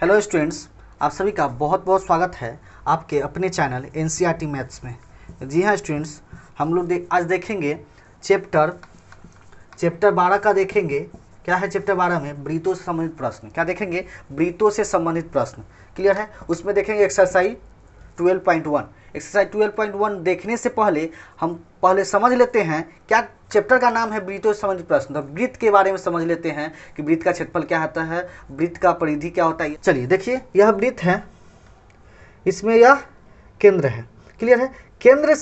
Hello students, आप सभी का बहुत बहुत स्वागत है आपके अपने चैनल एनसीईआरटी मैथ्स में। जी हाँ स्टूडेंट्स, हम लोग आज देखेंगे चैप्टर 12 का देखेंगे। क्या है चैप्टर 12 में? वृत्तों से संबंधित प्रश्न। क्या देखेंगे? वृत्तों से संबंधित प्रश्न। क्लियर है? उसमें देखेंगे एक्सरसाइज 12.1। एक्सरसाइज 12.1 देखने से पहले हम पहले समझ लेते हैं क्या चैप्टर का नाम है वृत्तों से संबंधित प्रश्न। तो वृत्त के बारे में समझ लेते हैं कि वृत्त का क्षेत्रफल क्या होता है, वृत्त का परिधि क्या होता है। चलिए देखिए, यह वृत्त है, इसमें यह केंद्र है। क्लियर है? केंद्र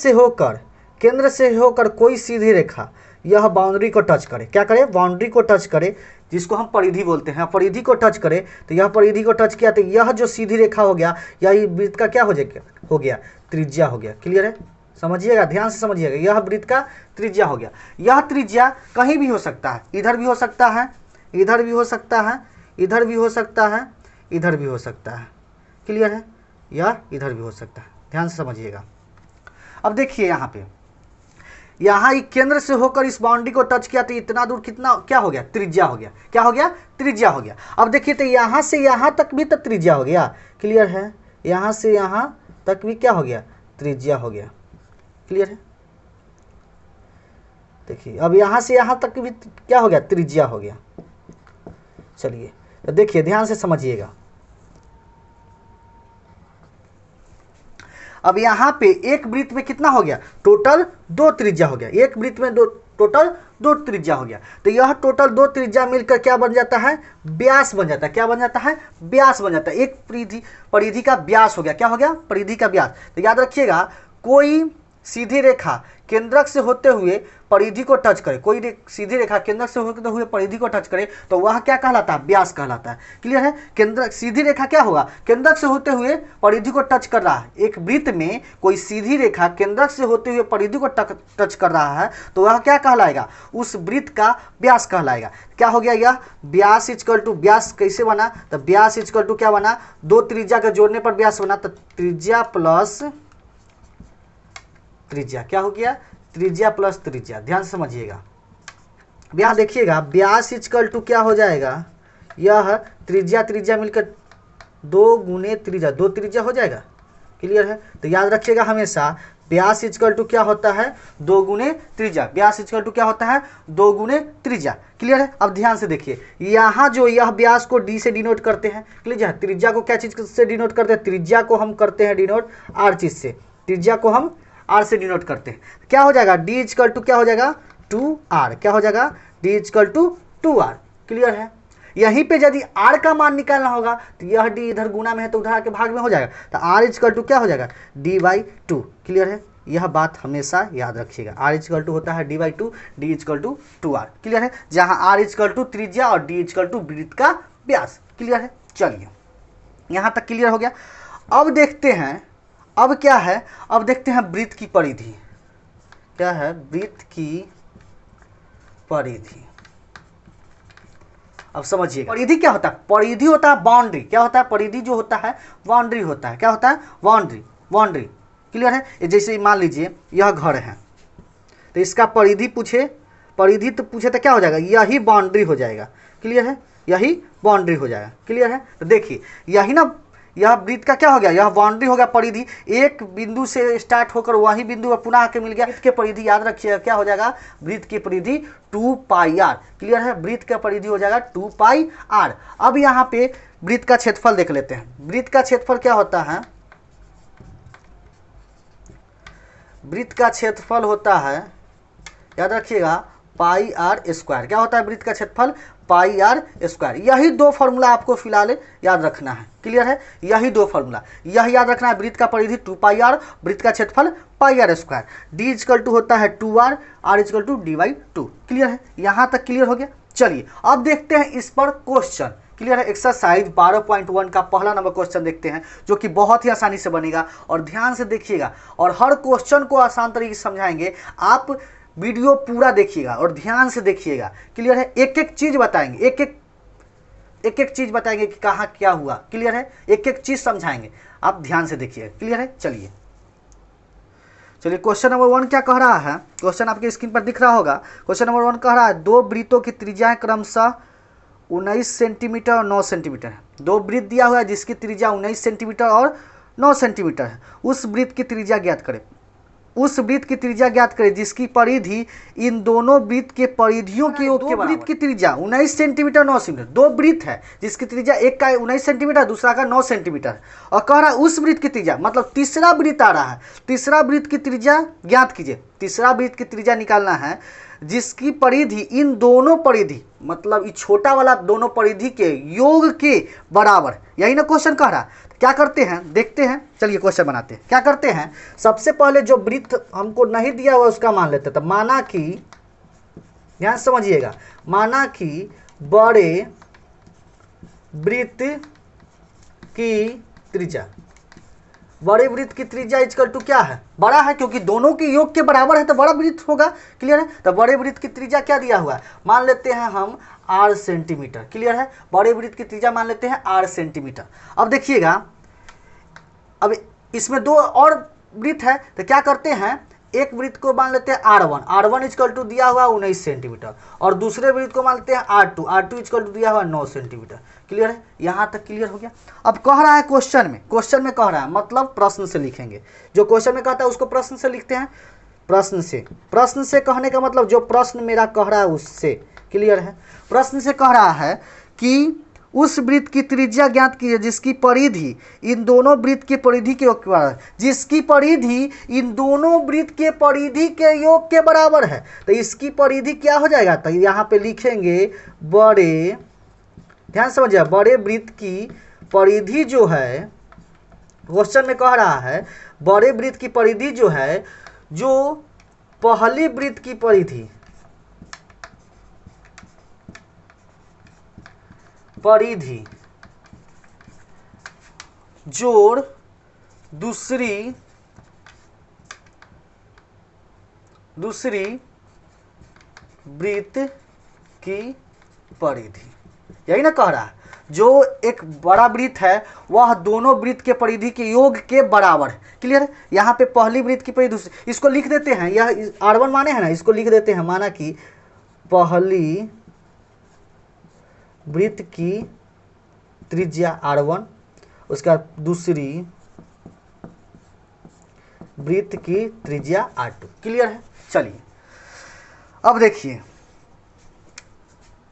से होकर कोई सीधी रेखा यह बाउंड्री को टच करे। क्या करे? बाउंड्री को टच करे, जिसको हम परिधि बोलते हैं। परिधि को टच करे तो यह परिधि को टच किया तो यह जो सीधी रेखा हो गया, यह वृत्त का क्या हो गया? त्रिज्या हो गया। क्लियर है? समझिएगा, ध्यान से समझिएगा, यह वृत्त का त्रिज्या हो गया। यह त्रिज्या कहीं भी हो सकता है, इधर भी हो सकता है, इधर भी हो सकता है, इधर भी हो सकता है, इधर भी हो सकता है। क्लियर है? यह इधर भी हो सकता है, ध्यान से समझिएगा। अब देखिए यहाँ पे, यहाँ एक केंद्र से होकर इस बाउंड्री को टच किया तो इतना दूर कितना क्या हो गया? त्रिज्या हो गया। क्या हो गया? त्रिज्या हो गया। अब देखिए तो यहाँ से यहाँ तक भी तो त्रिज्या हो गया। क्लियर है? यहाँ से यहाँ तक भी क्या हो गया? त्रिज्या हो गया। क्लियर है? देखिए अब यहाँ से यहाँ तक भी क्या हो गया? त्रिज्या हो गया। चलिए तो देखिए, ध्यान से समझिएगा। अब यहाँ पे एक वृत्त में कितना हो गया? टोटल 2 त्रिज्या हो गया। एक वृत्त में टोटल 2 त्रिज्या हो गया। तो यह टोटल 2 त्रिज्या मिलकर क्या बन जाता है? व्यास बन जाता है। क्या बन जाता है? व्यास बन जाता है। एक परिधि का व्यास हो गया। क्या हो गया? परिधि का व्यास। तो याद रखिएगा, कोई सीधी रेखा केंद्रक से होते हुए परिधि को टच करे, कोई सीधी रेखा केंद्रक से होते हुए परिधि को टच करे तो वह क्या कहलाता है? व्यास कहलाता है। क्लियर है? केंद्र सीधी रेखा क्या होगा? केंद्रक से होते हुए परिधि को टच कर रहा है। एक वृत्त में कोई सीधी रेखा केंद्रक से होते हुए परिधि को टच कर रहा है तो वह क्या कहलाएगा? उस वृत्त का व्यास कहलाएगा। क्या हो गया? यह व्यास इक्वल टू, व्यास कैसे बना? तो व्यास इक्वल टू क्या बना? 2 त्रिज्या के जोड़ने पर व्यास बना। तो त्रिज्या प्लस त्रिज्या क्या हो गया? त्रिज्या प्लस त्रिज्या। ध्यान से समझिएगा। यहाँ देखिएगा, व्यास इक्वल टू क्या हो जाएगा? यह त्रिज्या मिलकर 2 गुने त्रिज्या, 2 त्रिज्या हो जाएगा। क्लियर है? तो याद रखिएगा हमेशा, व्यास इक्वल टू क्या होता है? 2 गुने त्रिज्या। व्यास इक्वल टू क्या होता है? 2 गुने त्रिज्या। क्लियर है? अब ध्यान से देखिए, यहाँ जो यह व्यास को डी से डिनोट करते हैं। क्लियर? त्रिज्या को क्या चीज से डिनोट करते हैं? त्रिज्या को हम करते हैं डिनोट आर चीज से। त्रिज्या को हम आर से डिनोट करते हैं। क्या हो जाएगा? डी इक्वल टू क्या हो जाएगा? 2r। क्या हो जाएगा? D equal to 2r। Clear है? यहीं पे यदि r का मान निकालना होगा तो यह d इधर गुना में है तो उधर आके भाग में हो जाएगा। तो r इक्वल टू क्या हो जाएगा? d/2। क्लियर है? यह बात हमेशा याद रखिएगा। r इक्वल टू होता है d/2, d equal to 2r। Clear है? जहां r इक्वल टू त्रिज्या और d इक्वल टू वृत्त का व्यास। क्लियर है? चलिए, यहां तक क्लियर हो गया। अब देखते हैं, अब क्या है? अब देखते हैं वृत्त की परिधि। क्या है? वृत्त की परिधि। अब समझिएगा, परिधि क्या होता है? परिधि होता है बाउंड्री। क्या होता है? परिधि जो होता है बाउंड्री होता है। क्या होता है? बाउंड्री। क्लियर है? जैसे मान लीजिए यह घर है, तो इसका परिधि तो पूछे तो क्या हो जाएगा? यही बाउंड्री हो जाएगा। क्लियर है? यही बाउंड्री हो जाएगा। क्लियर है? तो देखिए, यही ना, यह वृत्त का क्या हो गया? यह बाउंड्री हो गया। परिधि एक बिंदु से स्टार्ट होकर वही बिंदु पर पुनः आके मिल गया। वृत्त के परिधि याद रखिएगा क्या हो जाएगा? वृत्त की परिधि 2πr। क्लियर है? वृत्त का परिधि हो जाएगा 2πr। अब यहाँ पे वृत्त का क्षेत्रफल देख लेते हैं। वृत्त का क्षेत्रफल क्या होता है? वृत्त का क्षेत्रफल होता है, याद रखिएगा, πr²। क्या होता है वृत्त का क्षेत्रफल? πr²। यही 2 फॉर्मूला आपको फिलहाल याद रखना है। क्लियर है? यही 2 फॉर्मूला, यही याद रखना है। वृत्त का परिधि 2πr, वृत्त का क्षेत्रफल πr²। d इक्वल टू होता है 2r, r equal to d/2। Clear है? यहाँ तक क्लियर हो गया। चलिए अब देखते हैं इस पर क्वेश्चन। क्लियर है? एक्सरसाइज 12.1 का पहला नंबर क्वेश्चन देखते हैं, जो कि बहुत ही आसानी से बनेगा। और ध्यान से देखिएगा, और हर क्वेश्चन को आसान तरीके से समझाएंगे। आप वीडियो पूरा देखिएगा और ध्यान से देखिएगा। क्लियर है? एक एक चीज बताएंगे, एक एक चीज बताएंगे कि कहाँ क्या हुआ। क्लियर है? एक एक चीज समझाएंगे, आप ध्यान से देखिएगा। क्लियर है? चलिए क्वेश्चन नंबर 1 क्या कह रहा है? क्वेश्चन आपके स्क्रीन पर दिख रहा होगा। क्वेश्चन नंबर 1 कह रहा है, 2 वृत्तों की त्रिज्याएं क्रमशः 19 सेंटीमीटर और 9 सेंटीमीटर है। दो वृत्त दिया हुआ है जिसकी त्रिज्या 19 सेंटीमीटर और 9 सेंटीमीटर है। उस वृत्त की त्रिज्या ज्ञात करें। उस वृत्त की त्रिज्या ज्ञात करें जिसकी परिधि इन दोनों वृत्त के परिधियों के योग के बराबर। वृत्त की त्रिज्या 19 सेंटीमीटर 9 सेंटीमीटर, दो वृत्त है जिसकी त्रिज्या एक का 19 सेंटीमीटर दूसरा का 9 सेंटीमीटर, और कह रहा है उस वृत्त की त्रिज्या, मतलब तीसरा वृत्त आ रहा है, तीसरा वृत्त की त्रिज्या ज्ञात कीजिए। तीसरा वृत्त की त्रिज्या निकालना है जिसकी परिधि इन दोनों परिधि, मतलब ये छोटा वाला दोनों परिधि के योग के बराबर। यही ना क्वेश्चन कह रहा है। क्या करते हैं देखते हैं, चलिए क्वेश्चन बनाते हैं। क्या करते हैं, सबसे पहले जो वृत्त हमको नहीं दिया हुआ उसका मान लेते हैं। तो माना कि, ध्यान समझिएगा, माना कि बड़े वृत्त की त्रिज्या, बड़े वृत्त की त्रिज्या इक्वल टू क्या है, बड़ा है, क्योंकि दोनों के योग के बराबर है तो बड़ा वृत्त होगा। क्लियर है। तो बड़े वृत्त की त्रिज्या क्या दिया हुआ है, मान लेते हैं हम 8 सेंटीमीटर। क्लियर है। बड़े वृत्त की त्रिज्या मान लेते हैं 8 सेंटीमीटर। अब देखिएगा, अब इसमें दो और वृत्त है तो क्या करते हैं, एक वृत्त को मान लेते हैं R1, R1 इक्वल टू दिया हुआ 19 सेंटीमीटर, और दूसरे वृत्त को मान लेते हैं R2, R2 इक्वल टू दिया हुआ 9 सेंटीमीटर। क्लियर है। यहाँ तक क्लियर हो गया। अब कह रहा है क्वेश्चन में कह रहा है, मतलब प्रश्न से लिखेंगे। जो क्वेश्चन में कहता है उसको प्रश्न से लिखते हैं। प्रश्न से कहने का मतलब जो प्रश्न मेरा कह रहा है उससे। क्लियर है। प्रश्न से कह रहा है कि उस वृत्त की त्रिज्या ज्ञात कीजिए जिसकी परिधि इन दोनों वृत्त के परिधि के योग के बराबर है। जिसकी परिधि इन दोनों वृत्त के परिधि के योग के बराबर है। तो इसकी परिधि क्या हो जाएगा, तो यहाँ पे लिखेंगे बड़े, ध्यान समझिए, बड़े वृत्त की परिधि जो है, क्वेश्चन में कह रहा है बड़े वृत्त की परिधि जो है, जो पहली वृत्त की परिधि जोड़ दूसरी वृत्त की परिधि, यही ना कह रहा है। जो एक बड़ा वृत्त है वह दोनों वृत्त के परिधि के योग के बराबर है। क्लियर है। यहाँ पे पहली वृत्त की परिधि, इसको लिख देते हैं, यह R1 माने है ना, इसको लिख देते हैं, माना कि पहली वृत्त की त्रिज्या R1, उसका दूसरी वृत्त की त्रिज्या R2। क्लियर है। चलिए अब देखिए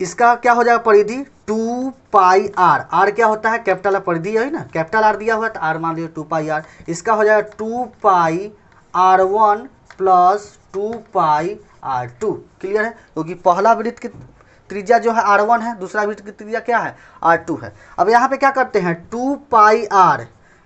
इसका क्या हो जाएगा, परिधि 2 पाई R। R क्या होता है, कैपिटल परिधि है ना, कैपिटल R दिया हुआ है तो R मान लीजिए 2 पाई R। इसका हो जाएगा 2 पाई R1 प्लस 2 पाई R2। क्लियर है। क्योंकि पहला वृत्त की त्रिज्या जो है R1 है, दूसरा वृत्त की त्रिज्या क्या है, R2 है। अब यहाँ पे क्या करते हैं, 2 पाई R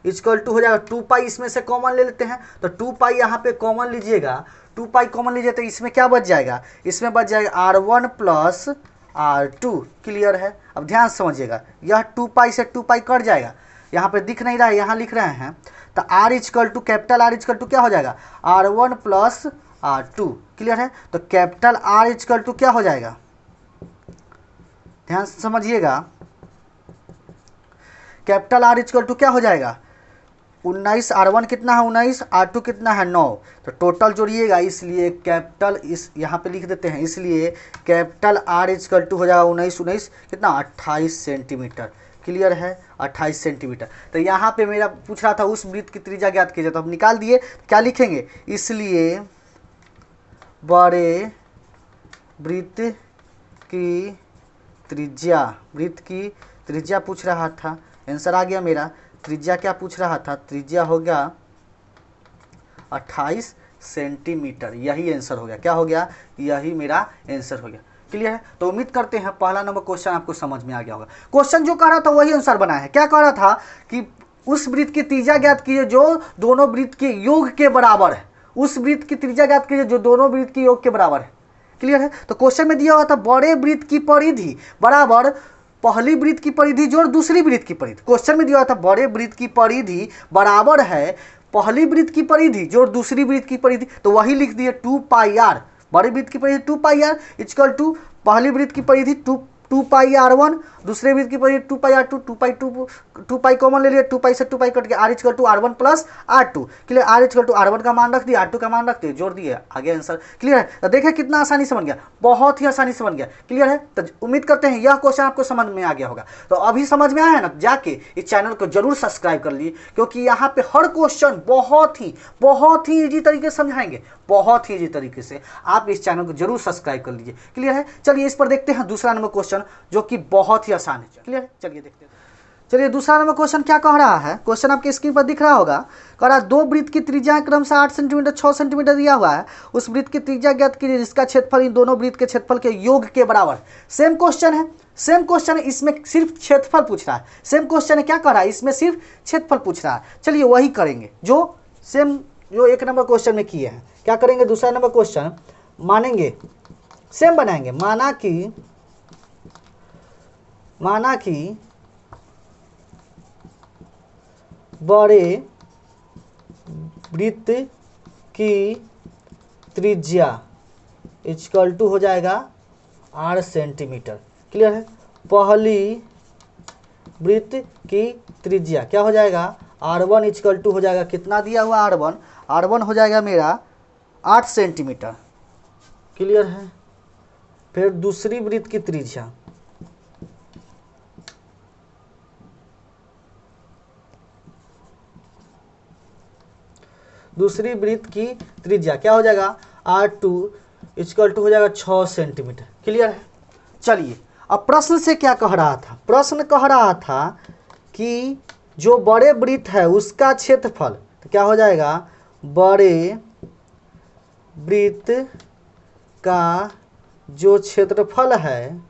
इक्वल टू हो जाएगा 2 पाई, इसमें से कॉमन ले लेते हैं, तो 2 पाई यहाँ पे कॉमन लीजिएगा, 2 पाई कॉमन लीजिए तो इसमें क्या बच जाएगा, इसमें बच जाएगा R1 प्लस R2। क्लियर है। अब ध्यान समझिएगा, यह 2 पाई से 2 पाई कट जाएगा, यहाँ पे दिख नहीं रहा है, यहाँ लिख रहे हैं, तो R equal to capital R equal to क्या हो जाएगा, R1 प्लस R2। क्लियर है। तो कैपिटल R इक्वल टू क्या हो जाएगा, ध्यान समझिएगा, कैपिटल R इक्वल टू क्या हो जाएगा, 19, R1 कितना है 19, R2 कितना है 9, तो टोटल जोड़िएगा, इसलिए कैपिटल इस यहाँ पे लिख देते हैं, इसलिए कैपिटल R इक्वल टू हो जाएगा 19 कितना 28 सेंटीमीटर। क्लियर है। 28 सेंटीमीटर। तो यहाँ पे मेरा पूछ रहा था उस वृत्त की त्रिज्या ज्ञात कीजिए, तो अब निकाल दिए, क्या लिखेंगे, इसलिए बड़े वृत्त की त्रिज्या पूछ रहा था, आंसर आ गया मेरा। त्रिज्या क्या पूछ रहा था, त्रिज्या हो गया 28 सेंटीमीटर। यही आंसर हो गया, क्या हो गया, यही मेरा आंसर हो गया। क्लियर है। तो उम्मीद करते हैं पहला नंबर क्वेश्चन आपको समझ में आ गया होगा। क्वेश्चन जो कह रहा था वही आंसर बना है। क्या कह रहा था कि उस वृत्त की त्रिज्या ज्ञात कीजिए जो दोनों वृत्त के योग के बराबर है। उस वृत्त की त्रिज्या ज्ञात कीजिए जो दोनों वृत्त के योग के बराबर है। क्लियर है। तो क्वेश्चन में दिया हुआ था बड़े वृत्त की परिधि बराबर पहली वृत्त की परिधि जोड़ दूसरी वृत्त की परिधि। क्वेश्चन में दिया हुआ था बड़े वृत्त की परिधि बराबर है पहली वृत्त की परिधि जोड़ दूसरी वृत्त की परिधि, तो वही लिख दिए 2 पाई R। बड़े वृत्त की परिधि 2 पाई R इक्वल टू पहली वृत्त की परिधि 2 2 पाई r1, दूसरे वृत्त की परिधि 2 पाई r2, 2 पाई कॉमन ले लिया, 2 पाई से 2 पाई कट के r equal to r1 plus r2। Clear, r equal to r1 का मान रख दिया, r2 का मान रख दिया, जोड़ दिया, आगे आंसर। क्लियर है, तो देखिए कितना आसानी से बन गया, बहुत ही आसानी से बन गया। क्लियर है, तो उम्मीद करते हैं यह क्वेश्चन आपको समझ में आ गया होगा। तो अभी समझ में आया है ना, जाके इस चैनल को जरूर सब्सक्राइब कर लीजिए, क्योंकि यहाँ पे हर क्वेश्चन बहुत ही इजी तरीके से समझाएंगे, बहुत ही इजी तरीके से। आप इस चैनल को जरूर सब्सक्राइब कर लीजिए। क्लियर है, चलिए इस पर देखते हैं दूसरा नंबर क्वेश्चन, जो कि बहुत ही आसान है। क्लियर है, चलिए देखते हैं। चलिए दूसरा नंबर क्वेश्चन क्या कह रहा है, क्वेश्चन आपके स्क्रीन पर दिख रहा होगा। कह रहा है 2 वृत्त की त्रिज्या क्रमशः 8 सेंटीमीटर 6 सेंटीमीटर दिया हुआ है, उस वृत्त की त्रिज्या ज्ञात कीजिए जिसका क्षेत्रफल इन दोनों वृत्त के क्षेत्रफल के योग के बराबर। सेम क्वेश्चन है, इसमें सिर्फ क्षेत्रफल पूछ रहा है। सेम क्वेश्चन है, क्या कर रहा है, इसमें सिर्फ क्षेत्रफल पूछ रहा है। चलिए वही करेंगे जो सेम जो एक नंबर क्वेश्चन में किए हैं। क्या करेंगे, दूसरा नंबर क्वेश्चन मानेंगे, सेम बनाएंगे। माना कि बड़े वृत्त की त्रिज्या इक्वल टू हो जाएगा 8 सेंटीमीटर। क्लियर है, पहली वृत्त की त्रिज्या क्या हो जाएगा, r1 इक्वल टू हो जाएगा, कितना दिया हुआ r1 हो जाएगा मेरा 8 सेंटीमीटर। क्लियर है, फिर दूसरी वृत्त की त्रिज्या, दूसरी वृत्त की त्रिज्या क्या हो जाएगा, r2 इक्वल टू हो जाएगा 6 सेंटीमीटर। क्लियर है, चलिए अब प्रश्न से क्या कह रहा था, प्रश्न कह रहा था कि जो बड़े वृत्त है उसका क्षेत्रफल, तो क्या हो जाएगा, बड़े वृत्त का जो क्षेत्रफल है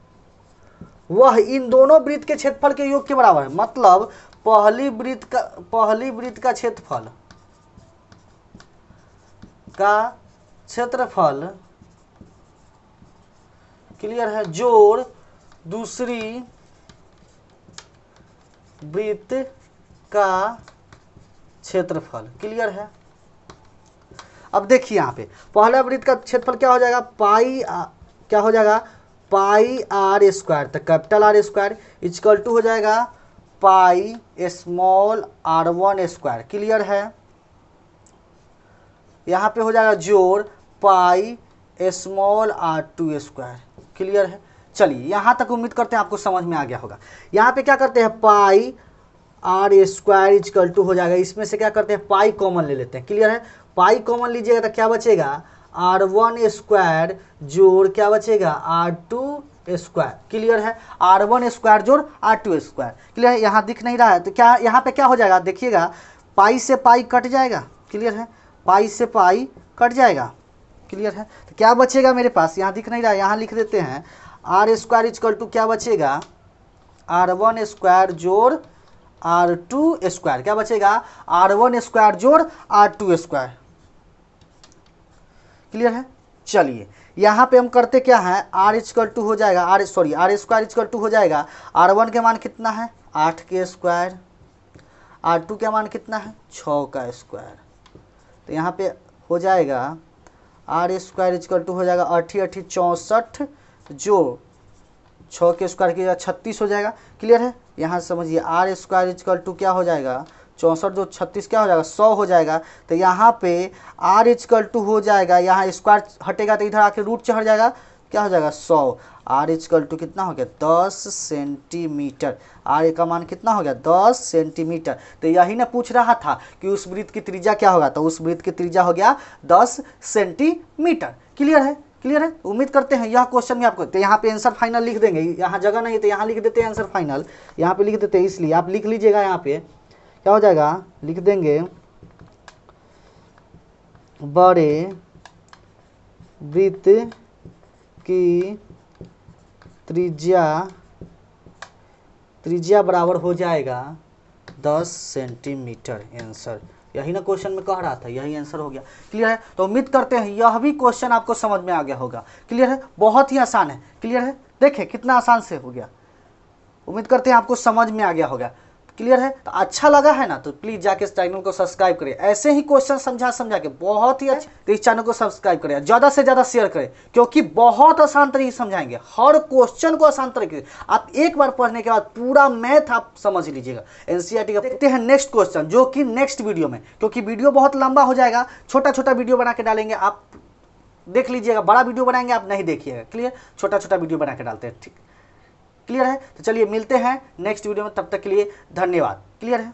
वह इन दोनों वृत्त के क्षेत्रफल के योग के बराबर है। मतलब पहली वृत्त का क्षेत्रफल क्लियर है, जोड़ दूसरी वृत्त का क्षेत्रफल। क्लियर है, अब देखिए यहाँ पे पहला वृत्त का क्षेत्रफल क्या हो जाएगा, पाई r स्क्वायर, तो capital R square equal to हो जाएगा pi small r1 square. Clear है, यहाँ पे हो जाएगा जोड़ pi small r2 square. Clear है, चलिए यहाँ तक उम्मीद करते हैं आपको समझ में आ गया होगा। यहाँ पे क्या करते हैं, पाई r स्क्वायर इक्वल टू हो जाएगा, इसमें से क्या करते हैं, पाई कॉमन ले लेते हैं। क्लियर है, पाई कॉमन लीजिएगा तो क्या बचेगा, r1 स्क्वायर जोड़ क्या बचेगा, r2 स्क्वायर। क्लियर है, r1 स्क्वायर जोड़ r2 स्क्वायर। क्लियर है, यहाँ दिख नहीं रहा है तो क्या यहाँ पे क्या हो जाएगा, देखिएगा पाई से पाई कट जाएगा। क्लियर है, पाई से पाई कट जाएगा। क्लियर है, तो क्या बचेगा मेरे पास, यहाँ दिख नहीं रहा है, यहाँ लिख देते हैं r स्क्वायर इक्वल टू क्या बचेगा, r1 स्क्वायर जोड़ r2 स्क्वायर। क्या बचेगा, r1 स्क्वायर जोड़ r2 स्क्वायर। क्लियर है, चलिए यहाँ पे हम करते क्या है, r इक्वल टू हो जाएगा r स्क्वायर इक्वल टू हो जाएगा, r1 के मान कितना है 8 के स्क्वायर, r2 के मान कितना है 6 का स्क्वायर। तो यहाँ पे हो जाएगा r स्क्वायर इक्वल टू हो जाएगा 8 64 जो 6 के स्क्वायर की 36 हो जाएगा। क्लियर है, यहाँ समझिए r स्क्वायर इक्वल टू क्या हो जाएगा 64 जो 36 क्या हो जाएगा 100 हो जाएगा। तो यहाँ पे r इक्वल टू हो जाएगा, यहाँ स्क्वायर हटेगा तो इधर आके रूट चढ़ जाएगा, क्या हो जाएगा 100। r इक्वल टू कितना हो गया 10 सेंटीमीटर, r का मान कितना हो गया 10 सेंटीमीटर। तो यही ना पूछ रहा था कि उस वृत्त की त्रिज्या क्या होगा, तो उस वृत्त की त्रिज्या हो गया 10 सेंटीमीटर। क्लियर है, क्लियर है, उम्मीद करते हैं यह क्वेश्चन में आपको, तो यहाँ पे आंसर फाइनल लिख देंगे, यहाँ जगह नहीं तो यहाँ लिख देते हैं आंसर फाइनल, यहाँ पे लिख देते हैं, इसलिए आप लिख लीजिएगा। यहाँ पे क्या हो जाएगा, लिख देंगे बड़े वृत्त की त्रिज्या बराबर हो जाएगा 10 सेंटीमीटर। आंसर यही ना क्वेश्चन में कह रहा था, यही आंसर हो गया। क्लियर है, तो उम्मीद करते हैं यह भी क्वेश्चन आपको समझ में आ गया होगा। क्लियर है, बहुत ही आसान है। क्लियर है, देखिए कितना आसान से हो गया, उम्मीद करते हैं आपको समझ में आ गया होगा। क्लियर है? तो अच्छा लगा है ना तो प्लीज जाके इस चैनल को सब्सक्राइब करें, ऐसे ही क्वेश्चन समझा के बहुत ही अच्छे, तो इस चैनल को सब्सक्राइब करें, ज्यादा से ज्यादा शेयर करें, क्योंकि बहुत आसान तरीके से समझाएंगे, हर क्वेश्चन को आसान तरीके से। आप एक बार पढ़ने के बाद पूरा मैथ आप समझ लीजिएगा एनसीईआरटी का। देखते हैं नेक्स्ट क्वेश्चन, जो कि नेक्स्ट वीडियो में, क्योंकि वीडियो बहुत लंबा हो जाएगा, छोटा छोटा वीडियो बना के डालेंगे, आप देख लीजिएगा। बड़ा वीडियो बनाएंगे आप नहीं देखिएगा, क्लियर? छोटा छोटा वीडियो बना के डालते हैं, ठीक, क्लियर है? तो चलिए मिलते हैं नेक्स्ट वीडियो में, तब तक के लिए धन्यवाद। क्लियर है?